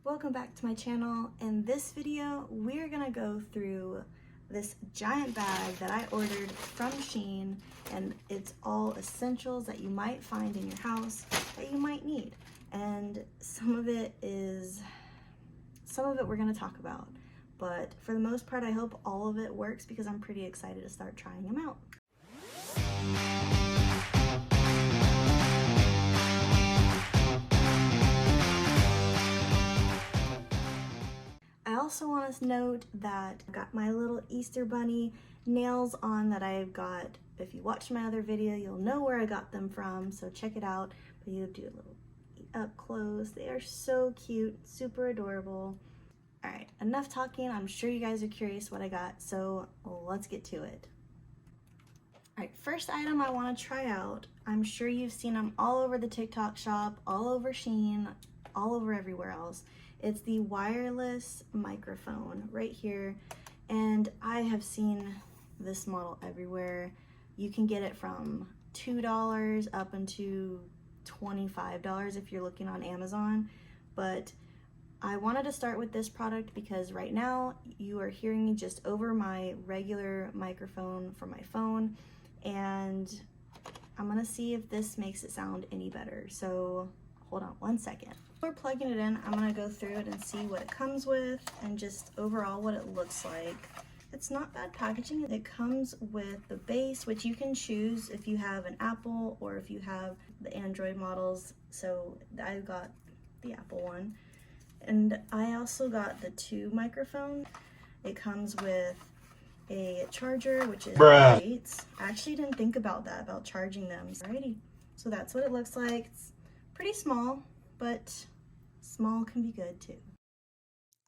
Welcome back to my channel. In this video, we're gonna go through this giant bag that I ordered from SHEIN, and it's all essentials that you might find in your house that you might need. And some of it we're gonna talk about, but for the most part, I hope all of it works because I'm pretty excited to start trying them out. I also want to note that I got my little Easter bunny nails on that I got. If you watched my other video, you'll know where I got them from, so check it out. But you do a little up close. They are so cute, super adorable. All right, enough talking. I'm sure you guys are curious what I got, so let's get to it. All right, first item I want to try out. I'm sure you've seen them all over the TikTok shop, all over SHEIN, all over everywhere else. It's the wireless microphone right here, and I have seen this model everywhere. You can get it from $2 up into $25 if you're looking on Amazon, but I wanted to start with this product because right now you are hearing me just over my regular microphone from my phone, and I'm gonna see if this makes it sound any better. So hold on one second. Before plugging it in, I'm gonna go through it and see what it comes with and just overall what it looks like. It's not bad packaging. It comes with the base, which you can choose if you have an Apple or if you have the Android models. So I got the Apple one. And I also got the 2 microphones. It comes with a charger, which is great. I actually didn't think about that, about charging them. Alrighty, so that's what it looks like. It's pretty small, but small can be good too.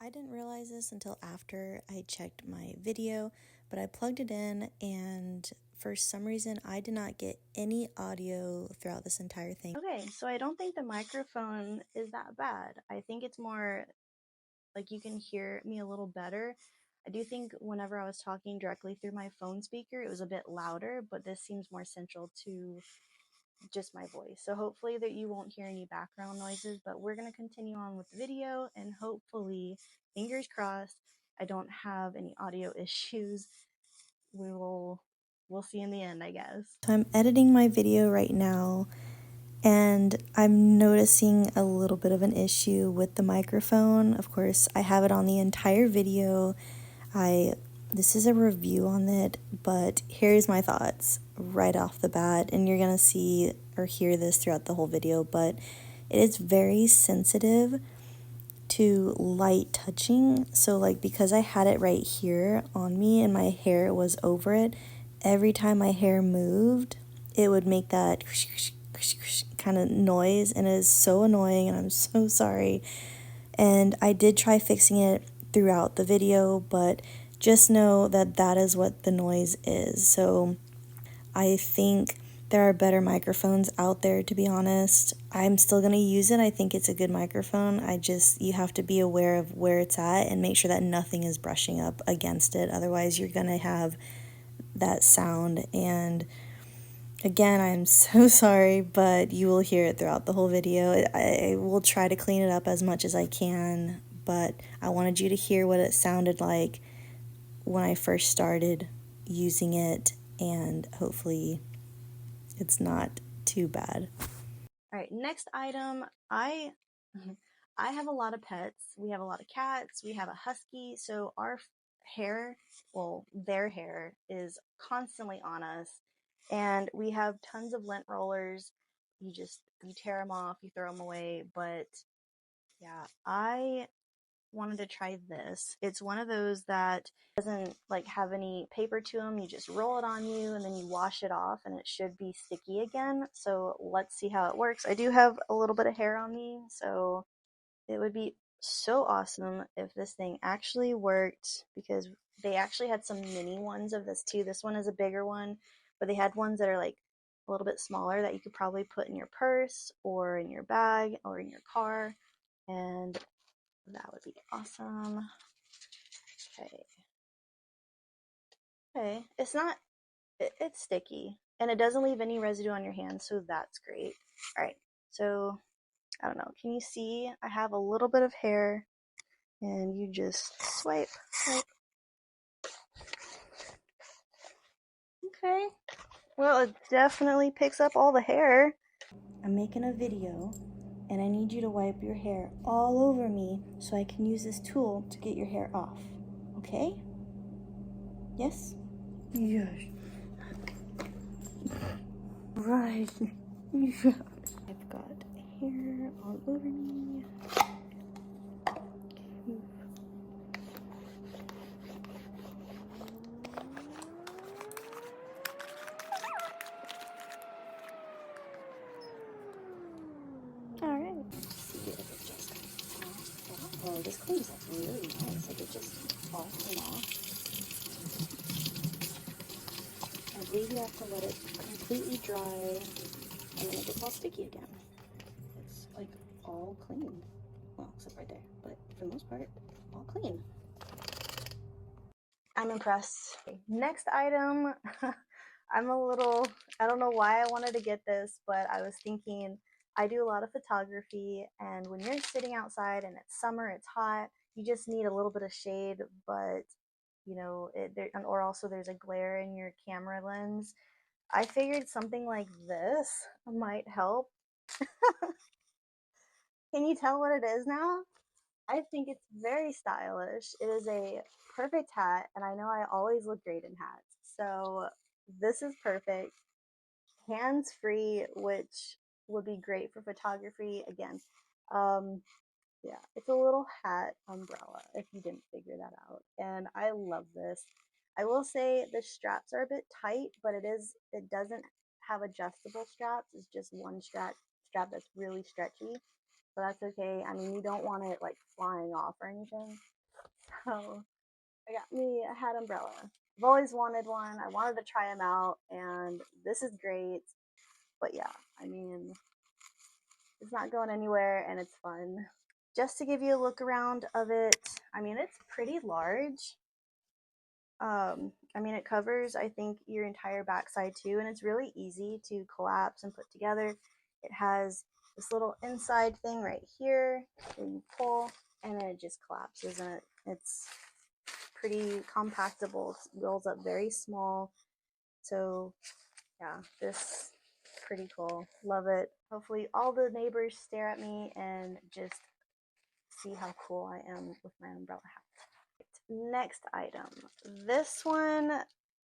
I didn't realize this until after I checked my video, but I plugged it in and for some reason I did not get any audio throughout this entire thing. Okay, so I don't think the microphone is that bad. I think it's more like you can hear me a little better. I do think whenever I was talking directly through my phone speaker, it was a bit louder, but this seems more central to just my voice. So hopefully that you won't hear any background noises, but we're going to continue on with the video and hopefully, fingers crossed, I don't have any audio issues. We'll see in the end, I guess. So I'm editing my video right now, and I'm noticing a little bit of an issue with the microphone. Of course, I have it on the entire video. This is a review on it, but here's my thoughts right off the bat, and you're gonna see or hear this throughout the whole video, but it is very sensitive to light touching. So like, because I had it right here on me and my hair was over it, every time my hair moved, it would make that kind of noise, and it is so annoying, and I'm so sorry. And I did try fixing it throughout the video, but just know that that is what the noise is. So I think there are better microphones out there, to be honest. I'm still going to use it. I think it's a good microphone. You have to be aware of where it's at and make sure that nothing is brushing up against it. Otherwise, you're going to have that sound. And again, I'm so sorry, but you will hear it throughout the whole video. I will try to clean it up as much as I can, but I wanted you to hear what it sounded like when I first started using it, and hopefully it's not too bad. All right, next item. I have a lot of pets. We have a lot of cats. We have a husky, so our hair, well, their hair is constantly on us, and we have tons of lint rollers. You tear them off, you throw them away, but yeah, I wanted to try this. It's one of those that doesn't like have any paper to them. You just roll it on you and then you wash it off and it should be sticky again. So let's see how it works. I do have a little bit of hair on me, so it would be so awesome if this thing actually worked, because they actually had some mini ones of this too. This one is a bigger one, but they had ones that are like a little bit smaller that you could probably put in your purse or in your bag or in your car, and that would be awesome. Okay, it's sticky and it doesn't leave any residue on your hands, so that's great. All right, so I don't know, can you see I have a little bit of hair and you just swipe, swipe. Okay, well, it definitely picks up all the hair. I'm making a video and I need you to wipe your hair all over me so I can use this tool to get your hair off. Okay? Yes? Yes. Right. Yes. I've got hair all over me. Alright. See if it just falls off. Oh, this cleans up really nice. Like it just falls off. I believe you have to let it completely dry and then it gets all sticky again. It's like all clean. Well, except right there. But for the most part, all clean. I'm impressed. Next item. I don't know why I wanted to get this, but I was thinking I do a lot of photography, and when you're sitting outside and it's summer, it's hot, you just need a little bit of shade, but you know, or also there's a glare in your camera lens. I figured something like this might help. Can you tell what it is now? I think it's very stylish. It is a perfect hat, and I know I always look great in hats. So this is perfect. Hands free, which would be great for photography. Again, yeah, it's a little hat umbrella if you didn't figure that out. And I love this. I will say the straps are a bit tight, but it doesn't have adjustable straps. It's just one strap that's really stretchy. So that's okay. I mean, you don't want it like flying off or anything. So I got me a hat umbrella. I've always wanted one. I wanted to try them out, and this is great. But yeah, I mean, it's not going anywhere and it's fun. Just to give you a look around of it, I mean, it's pretty large. I mean, it covers, I think, your entire backside too, and it's really easy to collapse and put together. It has this little inside thing right here where you pull, and then it just collapses, and it's pretty compactable. It rolls up very small. So yeah, this pretty cool. Love it. Hopefully all the neighbors stare at me and just see how cool I am with my umbrella hat. Next item. This one,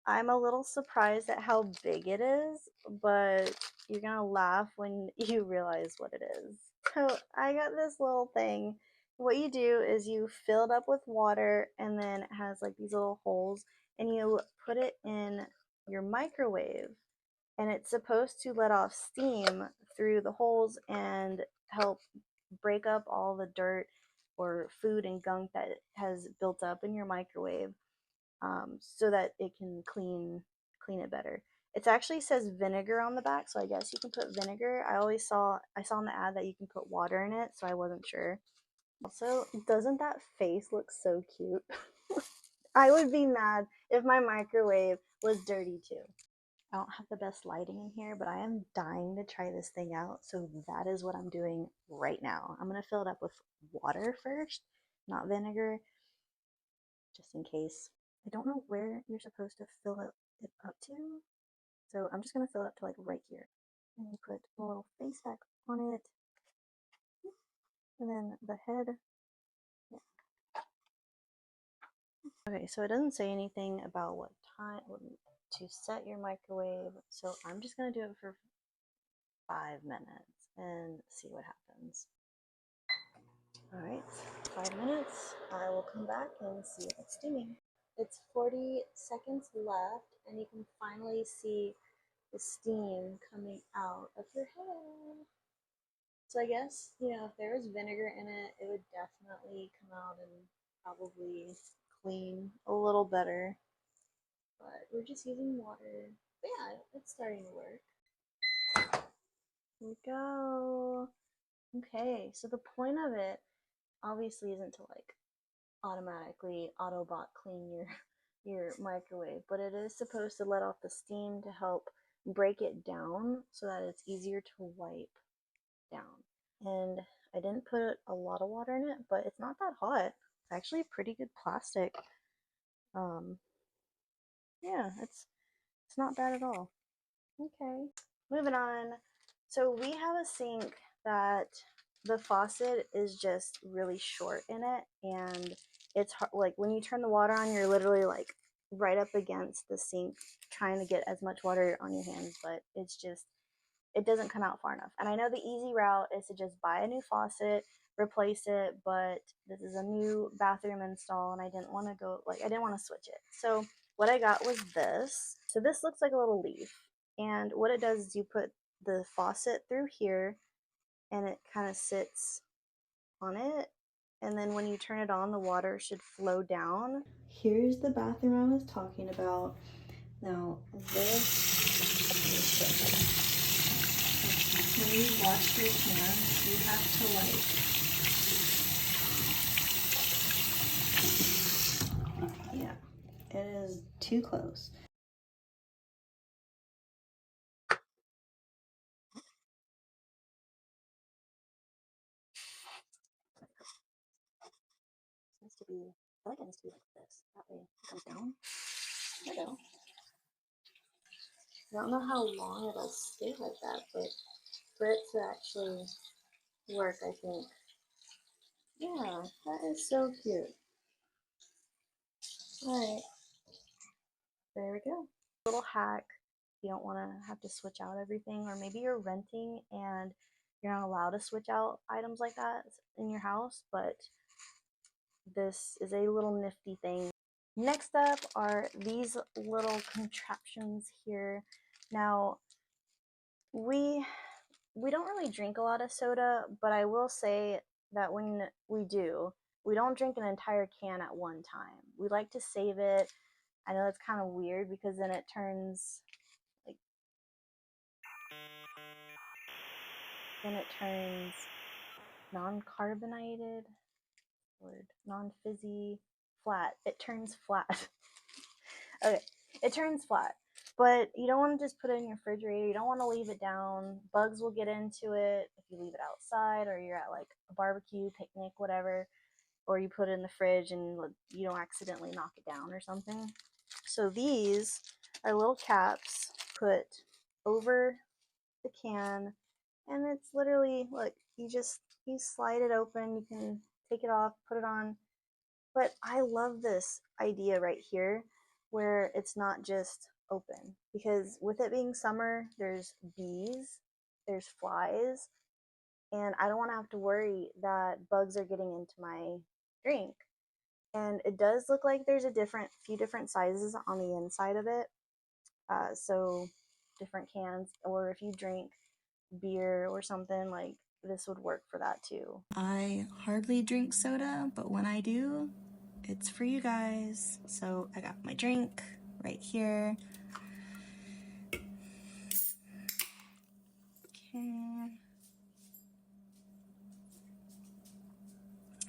I'm a little surprised at how big it is, but you're gonna laugh when you realize what it is. So I got this little thing. What you do is you fill it up with water, and then it has like these little holes, and you put it in your microwave, and it's supposed to let off steam through the holes and help break up all the dirt or food and gunk that has built up in your microwave, so that it can clean it better. It actually says vinegar on the back, so I guess you can put vinegar. I saw in the ad that you can put water in it, so I wasn't sure. Also, doesn't that face look so cute? I would be mad if my microwave was dirty too. I don't have the best lighting in here, but I am dying to try this thing out. So that is what I'm doing right now. I'm going to fill it up with water first, not vinegar, just in case. I don't know where you're supposed to fill it up to. So I'm just going to fill it up to like right here. And you put a little face back on it. And then the head. Yeah. Okay, so it doesn't say anything about what time to set your microwave. So I'm just going to do it for 5 minutes and see what happens. Alright, 5 minutes. I will come back and see if it's steaming. It's 40 seconds left, and you can finally see the steam coming out of your head. So I guess, if there was vinegar in it, it would definitely come out and probably clean a little better. But we're just using water. But yeah, it's starting to work. Here we go. Okay, so the point of it obviously isn't to like automatically autobot clean your microwave, but it is supposed to let off the steam to help break it down so that it's easier to wipe down. And I didn't put a lot of water in it, but it's not that hot. actually a pretty good plastic. Yeah, it's not bad at all. Okay, moving on. So we have a sink that the faucet is just really short in it, and it's hard, like when you turn the water on, you're literally like right up against the sink trying to get as much water on your hands, but it's just, it doesn't come out far enough. And I know the easy route is to just buy a new faucet, replace it, but this is a new bathroom install and I didn't want to go, like, I didn't want to switch it. So what I got was this. So this looks like a little leaf. And what it does is you put the faucet through here and it kind of sits on it. And then when you turn it on, the water should flow down. Here's the bathroom I was talking about. Now this, when you wash your hands, you have to like, yeah, it is too close. It needs to be, I feel like it needs to be like this. That way it comes down. There we go. I don't know how long it'll stay like that, but for it to actually work, I think. Yeah, that is so cute. Alright, there we go. Little hack, you don't want to have to switch out everything, or maybe you're renting and you're not allowed to switch out items like that in your house, but this is a little nifty thing. Next up are these little contraptions here. Now, we don't really drink a lot of soda, but I will say that when we do, we don't drink an entire can at one time. We like to save it. I know that's kind of weird because then it turns like, non-carbonated, word, non-fizzy, flat. It turns flat. Okay, it turns flat. But you don't want to just put it in your refrigerator. You don't want to leave it down. Bugs will get into it if you leave it outside, or you're at like a barbecue, picnic, whatever, or you put it in the fridge and you don't accidentally knock it down or something. So these are little caps put over the can, and it's literally, look, you slide it open, you can take it off, put it on. But I love this idea right here where it's not just open, because with it being summer, there's bees, there's flies, and I don't want to have to worry that bugs are getting into my drink. And it does look like there's a few different sizes on the inside of it, so different cans, or if you drink beer or something, like this would work for that too. I hardly drink soda, but when I do, it's for you guys. So I got my drink right here. Okay.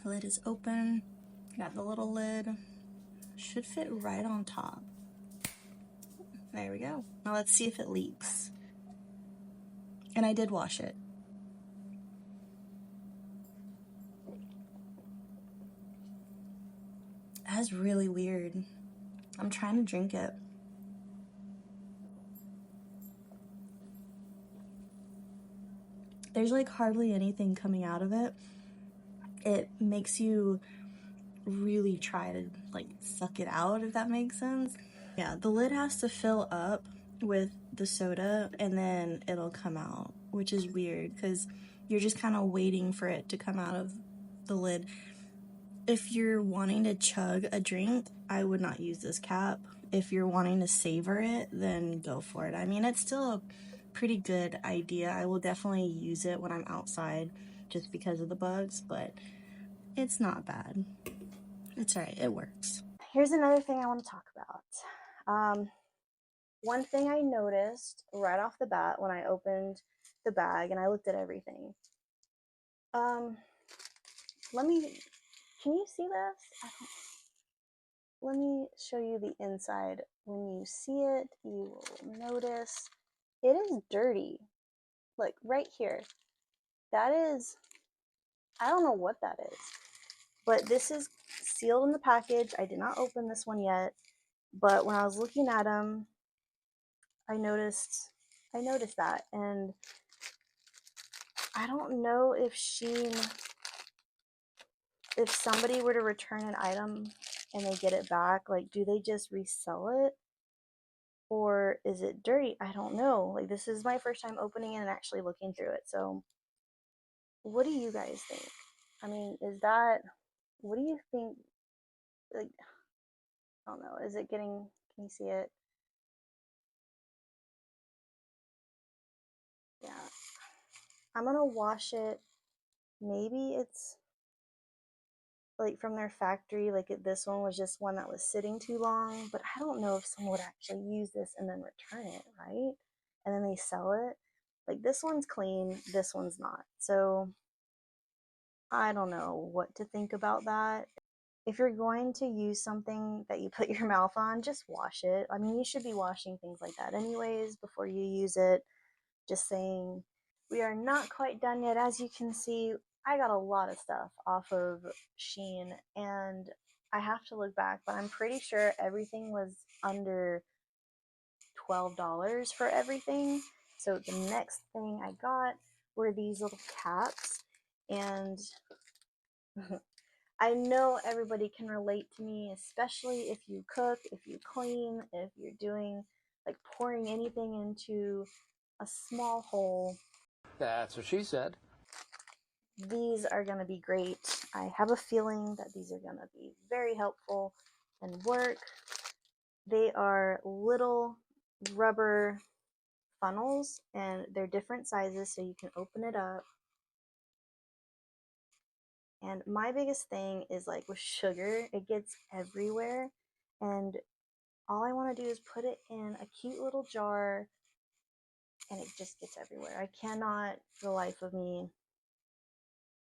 Lid is open. Got the little lid. Should fit right on top. There we go. Now let's see if it leaks. And I did wash it. That's really weird. I'm trying to drink it. There's like hardly anything coming out of it. It makes you really try to like suck it out, if that makes sense. Yeah, the lid has to fill up with the soda and then it'll come out, which is weird because you're just kind of waiting for it to come out of the lid. If you're wanting to chug a drink, I would not use this cap. If you're wanting to savor it, then go for it. I mean, it's still a pretty good idea. I will definitely use it when I'm outside just because of the bugs, but it's not bad. It's alright, it works. Here's another thing I want to talk about. One thing I noticed right off the bat when I opened the bag and I looked at everything. Can you see this? Let me show you the inside. When you see it, you will notice it is dirty. Like right here. That is, I don't know what that is, but this is sealed in the package. I did not open this one yet, but when I was looking at them, I noticed that, and I don't know if SHEIN, if somebody were to return an item and they get it back, like, do they just resell it? Or is it dirty? I don't know. Like, this is my first time opening it and actually looking through it. So, what do you guys think? I mean, what do you think? Like, I don't know. Is it getting, can you see it? Yeah. I'm gonna wash it. Maybe it's like from their factory, like this one was just one that was sitting too long, but I don't know if someone would actually use this and then return it, right? And then they sell it. Like, this one's clean, this one's not. So I don't know what to think about that. If you're going to use something that you put your mouth on, just wash it. I mean, you should be washing things like that anyways before you use it. Just saying. We are not quite done yet. As you can see, I got a lot of stuff off of SHEIN, and I have to look back, but I'm pretty sure everything was under $12 for everything. So the next thing I got were these little caps, and I know everybody can relate to me, especially if you cook, if you clean, if you're doing, like, pouring anything into a small hole. That's what she said. These are going to be great. I have a feeling that these are going to be very helpful and work. They are little rubber funnels, and they're different sizes, so you can open it up. And my biggest thing is, like, with sugar, it gets everywhere, and all I want to do is put it in a cute little jar, and it just gets everywhere. I cannot, for the life of me,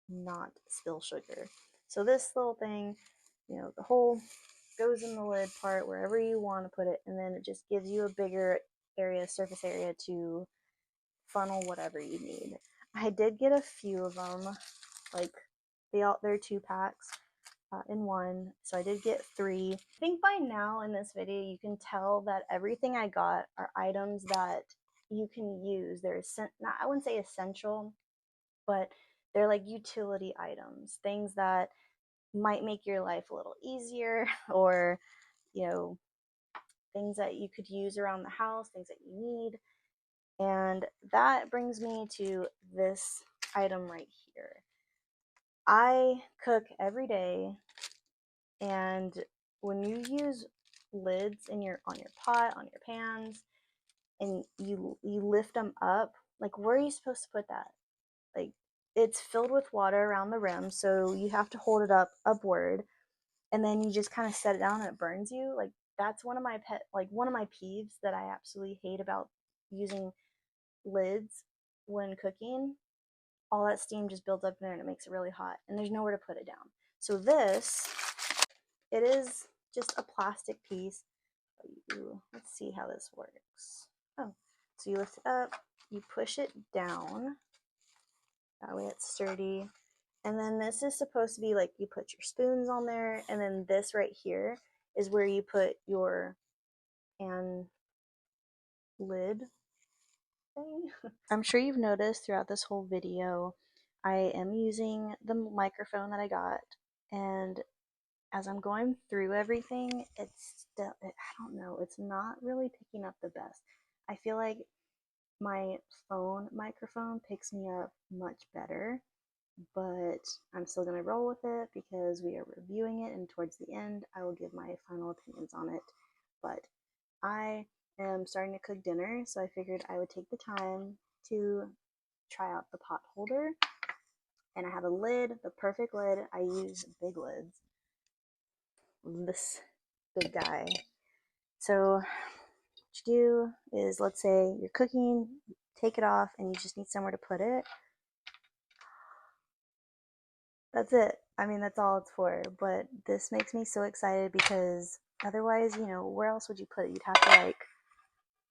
not spill sugar. So this little thing, the whole goes in the lid part wherever you want to put it, and then it just gives you a bigger surface area to funnel whatever you need. I did get a few of them, like they're 2 packs in one, so I did get 3. I think by now in this video you can tell that everything I got are items that you can use. They're not, I wouldn't say essential, but they're like utility items, things that might make your life a little easier, or things that you could use around the house, things that you need. And that brings me to this item right here. I cook every day, and when you use lids on your pot, on your pans, and you lift them up, like, where are you supposed to put that? Like, it's filled with water around the rim, so you have to hold it up upward, and then you just kind of set it down and it burns you. Like, that's one of my peeves that I absolutely hate about using lids when cooking. All that steam just builds up in there and it makes it really hot, and there's nowhere to put it down. So this, it is just a plastic piece. Let's see how this works. Oh, so you lift it up, you push it down, that way it's sturdy. And then this is supposed to be like, you put your spoons on there, and then this right here is where you put your pan lid thing. I'm sure you've noticed throughout this whole video, I am using the microphone that I got, and as I'm going through everything, it's still, I don't know, it's not really picking up the best. I feel like my phone microphone picks me up much better, but I'm still going to roll with it because we are reviewing it, and towards the end I will give my final opinions on it. But I am starting to cook dinner, so I figured I would take the time to try out the pot holder. And I have a lid, the perfect lid. I use big lids, this big guy. So what you do is, let's say you're cooking, take it off, and you just need somewhere to put it. That's it. I mean, that's all it's for. But this makes me so excited because otherwise, where else would you put it? You'd have to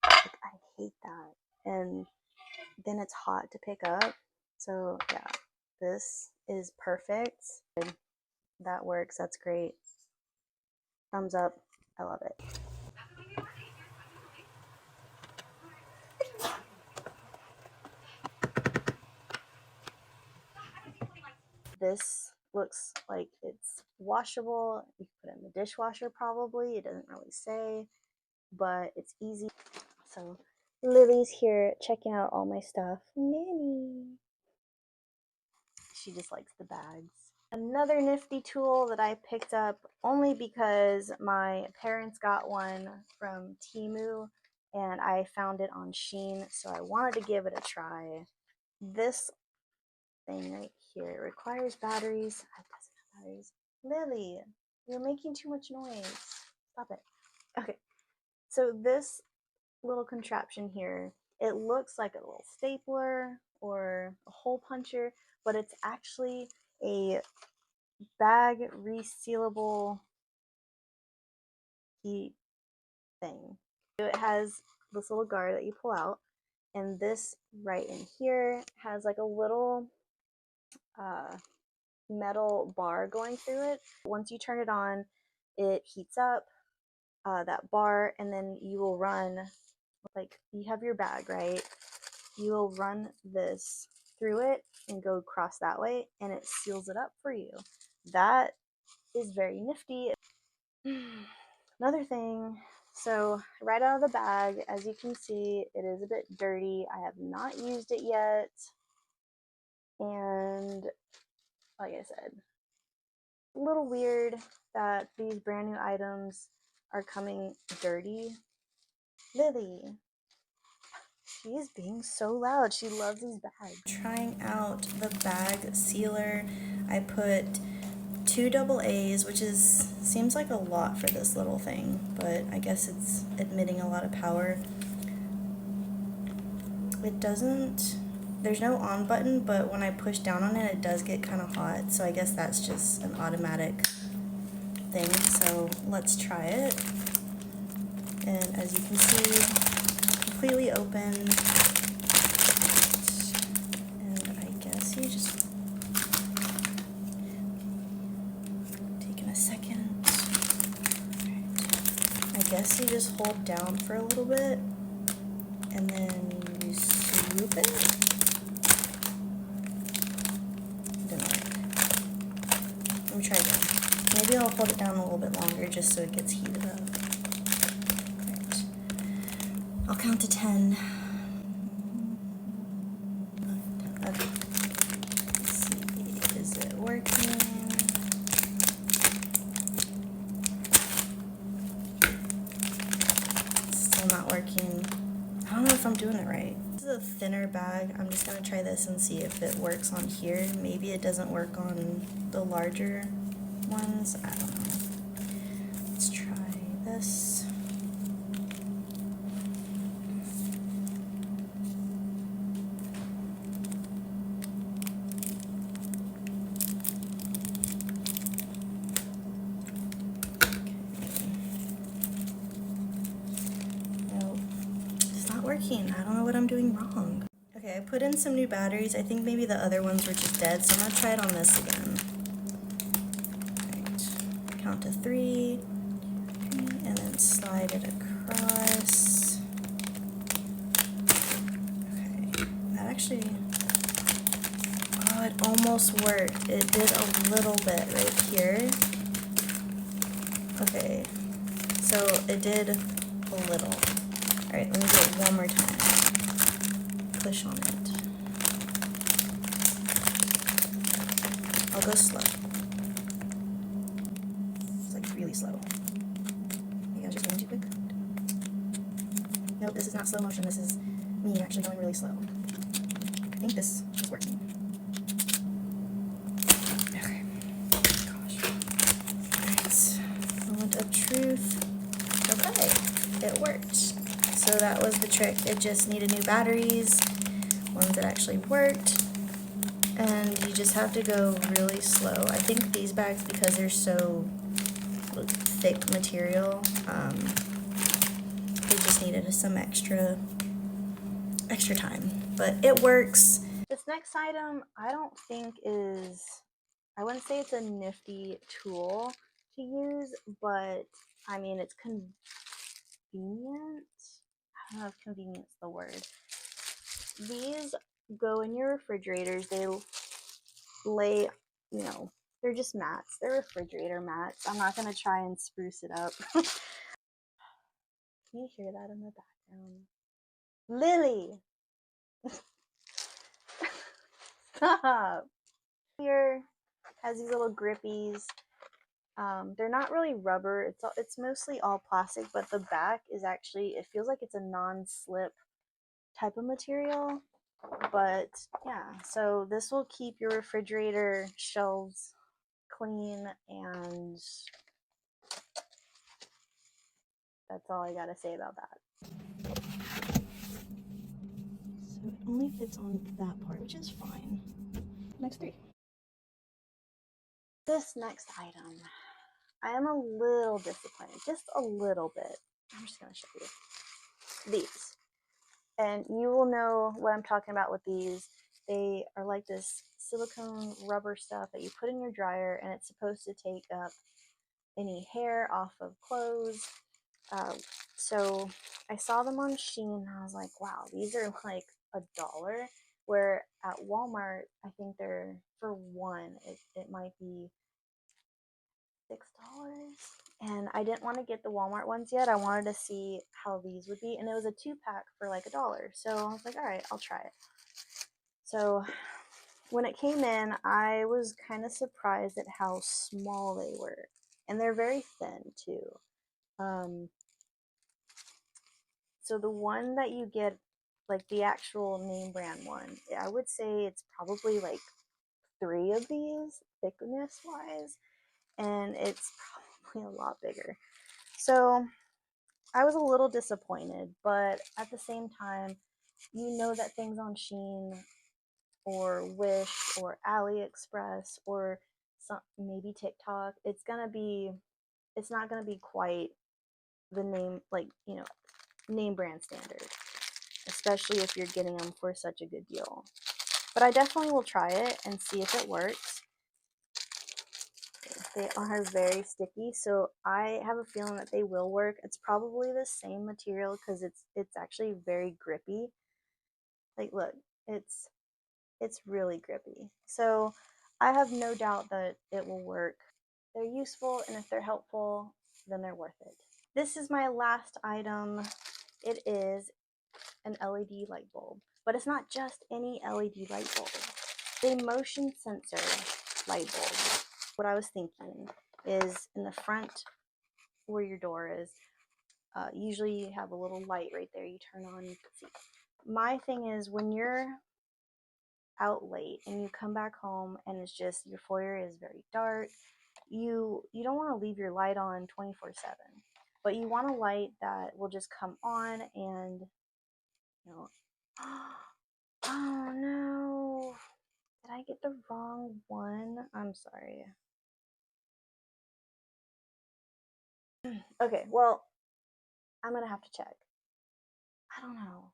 I hate that. And then it's hot to pick up. So yeah, this is perfect. That works. That's great. Thumbs up. I love it. This looks like it's washable. You can put it in the dishwasher probably. It doesn't really say, but it's easy. So Lily's here checking out all my stuff. Nanny. She just likes the bags. Another nifty tool that I picked up only because my parents got one from Temu and I found it on SHEIN, so I wanted to give it a try. This thing right here, it requires batteries. It doesn't have batteries. Lily, you're making too much noise. Stop it. Okay, so this little contraption here, it looks like a little stapler or a hole puncher, but it's actually a bag resealable heat thing. So it has this little guard that you pull out, and this right in here has like a little metal bar going through it. Once you turn it on, it heats up that bar, and then you will run, like, you have your bag, right? You will run this through it and go across that way, and it seals it up for you. That is very nifty. Another thing, so right out of the bag, as you can see, it is a bit dirty. I have not used it yet, and like I said, a little weird that these brand new items are coming dirty. Lily, she is being so loud. She loves these bags. Trying out the bag sealer, I put 2 AA's, which seems like a lot for this little thing, but I guess it's emitting a lot of power. It doesn't, there's no on button, but when I push down on it, it does get kind of hot, so I guess that's just an automatic thing. So let's try it. And as you can see, completely open, and I guess you just a second. I guess you just hold down for a little bit and then you swoop it. Didn't work. Let me try again. Maybe I'll hold it down a little bit longer just so it gets heated up. Right. I'll count to 10. Okay. Let's see. Is it working? Not working. I don't know if I'm doing it right. This is a thinner bag. I'm just gonna try this and see if it works on here. Maybe it doesn't work on the larger ones. I don't know. Let's try this. Working. I don't know what I'm doing wrong. Okay, I put in some new batteries. I think maybe the other ones were just dead, so I'm gonna try it on this again. Right. Count to 3, and then slide it across. Okay, that actually, oh, it almost worked. It did a little bit right here. Okay, so it did a little. Alright, let me do it one more time. Push on it. I'll go slow. It's like really slow. Maybe I was just going too quick. Nope, this is not slow motion. This is me actually going really slow. I think this is working. Okay. Gosh. Alright. Moment of truth. Okay. It worked. So that was the trick. It just needed new batteries, ones that actually worked, and you just have to go really slow. I think these bags, because they're so thick material, they just needed some extra time, but it works. This next item I don't think is, I wouldn't say it's a nifty tool, to use, but I mean, it's convenient. I don't know if convenient is the word. These go in your refrigerators. They lay, you know, they're just mats. They're refrigerator mats. I'm not going to try and spruce it up. Can you hear that in the background? Lily! Stop! Here has these little grippies. They're not really rubber. It's mostly all plastic, but the back is actually, it feels like it's a non-slip type of material. But yeah, so this will keep your refrigerator shelves clean, and that's all I gotta say about that. So it only fits on that part, which is fine. Next three. This next item, I am a little disappointed, just a little bit. I'm just gonna show you these, and you will know what I'm talking about with these. They are like this silicone rubber stuff that you put in your dryer, and it's supposed to take up any hair off of clothes. So I saw them on SHEIN, and I was like, wow, these are like $1, where at Walmart, I think they're, for one, it might be $6. And I didn't want to get the Walmart ones yet. I wanted to see how these would be, and it was a 2-pack for like $1. So I was like, all right, I'll try it. So when it came in, I was kind of surprised at how small they were, and they're very thin too. So the one that you get, like the actual name brand one, I would say it's probably like 3 of these thickness wise, and it's probably a lot bigger. So I was a little disappointed, but at the same time, you know that things on SHEIN or Wish or AliExpress or maybe TikTok, it's not gonna be quite the name, like, you know, name brand standard, especially if you're getting them for such a good deal. But I definitely will try it and see if it works. They are very sticky, so I have a feeling that they will work. It's probably the same material because it's actually very grippy. Like, look, it's really grippy. So I have no doubt that it will work. They're useful, and if they're helpful, then they're worth it. This is my last item. It is an LED light bulb, but it's not just any LED light bulb. The motion sensor light bulb. What I was thinking is, in the front where your door is, usually you have a little light right there you turn on, you can see. My thing is, when you're out late and you come back home and it's just, your foyer is very dark, you don't want to leave your light on 24/7, but you want a light that will just come on and, you know, oh no, did I get the wrong one? I'm sorry. Okay, well, I'm gonna have to check. I don't know.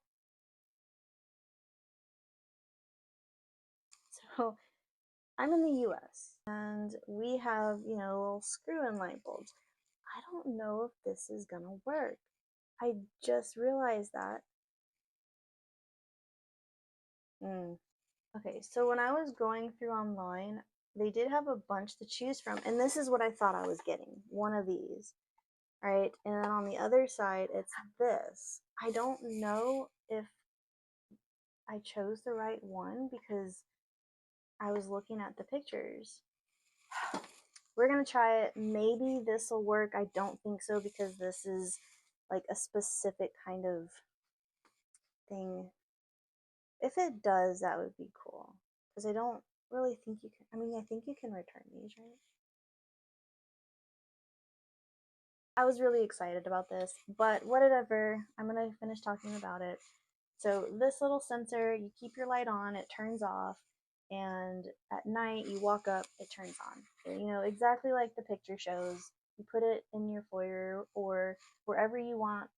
So I'm in the US and we have, you know, little screw-in light bulbs. I don't know if this is gonna work. I just realized that. Okay, so when I was going through online, they did have a bunch to choose from, and this is what I thought I was getting. One of these, right? And then on the other side, it's this. I don't know if I chose the right one because I was looking at the pictures. We're gonna try it. Maybe this will work. I don't think so because this is like a specific kind of thing. If it does, that would be cool. Because I don't really think you can. I mean, I think you can return these, right? I was really excited about this, but whatever. I'm gonna finish talking about it. So this little sensor, you keep your light on, it turns off, and at night you walk up, it turns on. So, you know, exactly like the picture shows. You put it in your foyer or wherever you want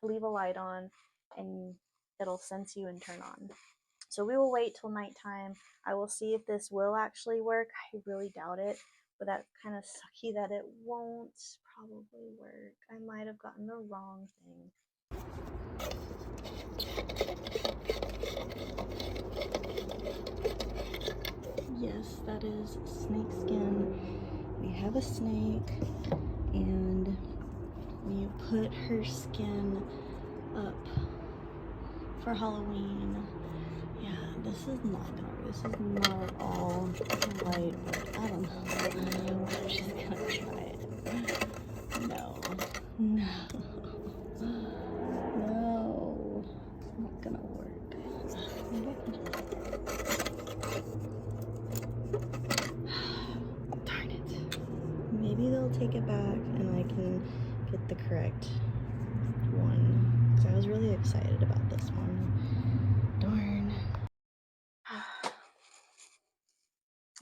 to leave a light on, and it'll sense you and turn on. So we will wait till nighttime. I will see if this will actually work. I really doubt it, but that's kind of sucky that it won't probably work. I might have gotten the wrong thing. Yes, that is snake skin. We have a snake, and we put her skin up for Halloween. Yeah, this is not gonna work. This is not at all right, but I don't know. I'm just gonna try it. No. No. No. It's not gonna work. Maybe I can just... Darn it. Maybe they'll take it back and I can get the correct one. Because I was really excited about this one. Darn.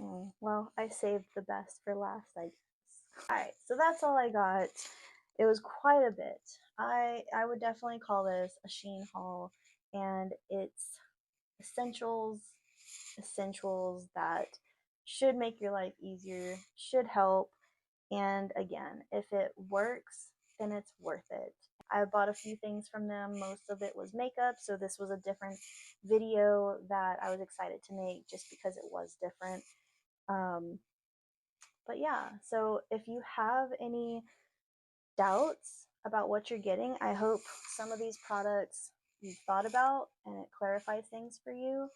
Oh, well, I saved the best for last, I guess. Alright, so that's all I got. It was quite a bit. I would definitely call this a SHEIN haul, and it's essentials that should make your life easier, should help, and again, if it works, then it's worth it. I bought a few things from them. Most of it was makeup, so this was a different video that I was excited to make just because it was different. But yeah, so if you have any doubts about what you're getting, I hope some of these products you've thought about and it clarifies things for you,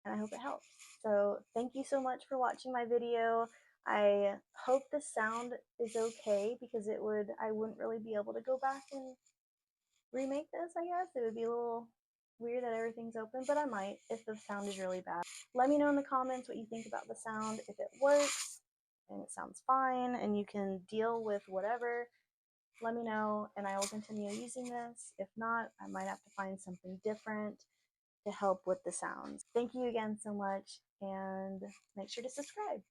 and I hope it helps. So thank you so much for watching my video. I hope the sound is okay, because I wouldn't really be able to go back and remake this, I guess. It would be a little weird that everything's open, but I might if the sound is really bad. Let me know in the comments what you think about the sound. If it works and it sounds fine and you can deal with whatever, let me know and I will continue using this. If not, I might have to find something different to help with the sounds. Thank you again so much, and make sure to subscribe.